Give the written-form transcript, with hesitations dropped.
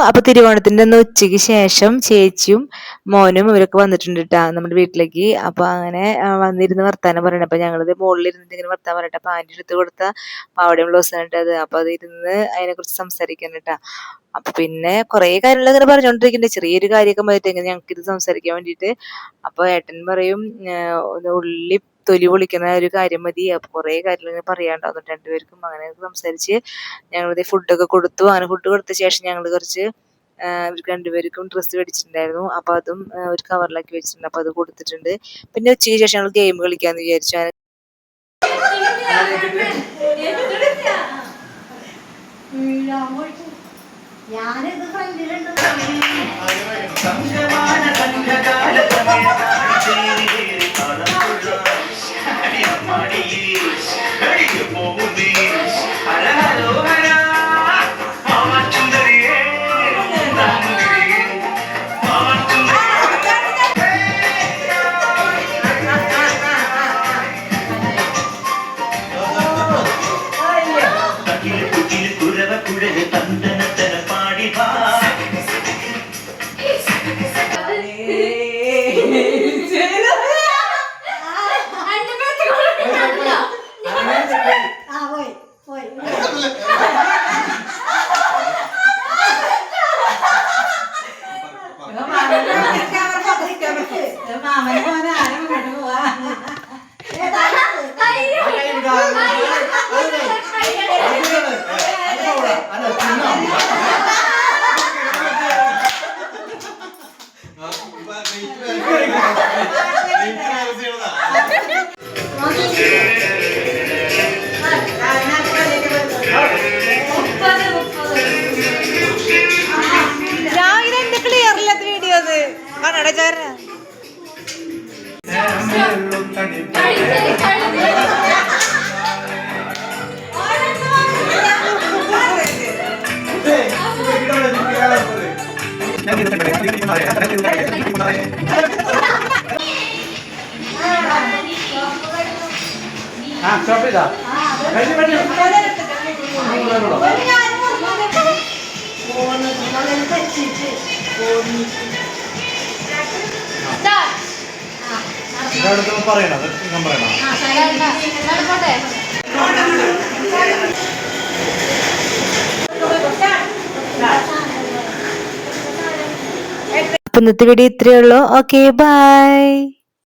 അപ്പൊ തിരുവോണത്തിന്റെ അന്ന് ഉച്ചയ്ക്ക് ശേഷം ചേച്ചിയും മോനും ഇവരൊക്കെ വന്നിട്ടുണ്ട് കേട്ടാ നമ്മുടെ വീട്ടിലേക്ക്. അപ്പൊ അങ്ങനെ വന്നിരുന്ന് വർത്താനം പറയണം. അപ്പൊ ഞങ്ങളിത് മുകളിൽ ഇരുന്നിട്ട് ഇങ്ങനെ വർത്താനം പറയട്ടെ. അപ്പൊ ആന്റി എടുത്ത് കൊടുത്ത പാവടയും ബ്ലൗസാണ് അത്. അപ്പൊ അത് ഇരുന്ന് അതിനെ കുറിച്ച് സംസാരിക്കാൻ കേട്ടാ. അപ്പൊ പിന്നെ കുറെ കാര്യങ്ങൾ ഇങ്ങനെ പറഞ്ഞോണ്ടിരിക്കുന്നുണ്ട്. ചെറിയൊരു കാര്യമൊക്കെ മതി എങ്ങനെ ഞങ്ങൾക്ക് ഇത് സംസാരിക്കാൻ വേണ്ടിയിട്ട്. അപ്പൊ ഏട്ടൻ പറയും ഉള്ളി തൊലി പൊളിക്കുന്ന ഒരു കാര്യം മതി. അപ്പൊ കുറെ കാര്യങ്ങൾ ഇങ്ങനെ പറയാണ്ടാവും രണ്ടുപേർക്കും. അങ്ങനെ സംസാരിച്ച് ഞങ്ങളിത് ഫുഡൊക്കെ കൊടുത്തു. അങ്ങനെ ഫുഡ് കൊടുത്ത ശേഷം ഞങ്ങൾ കുറച്ച് ഇവർക്ക് രണ്ടുപേർക്കും ഡ്രസ്സ് മേടിച്ചിട്ടുണ്ടായിരുന്നു. അപ്പൊ അതും ഒരു കവറിലാക്കി വെച്ചിട്ടുണ്ട്. അപ്പൊ അത് കൊടുത്തിട്ടുണ്ട്. പിന്നെ ഉച്ചയ്ക്ക് ശേഷം ഞങ്ങൾ ഗെയിം കളിക്കാന്ന് വിചാരിച്ചു. ഞാനിത് ഫ്രണ്ടിലുണ്ട്. ഇന്നത്തെ വീഡിയോ ഇത്രയേ ഉള്ളൂ. Okay, by.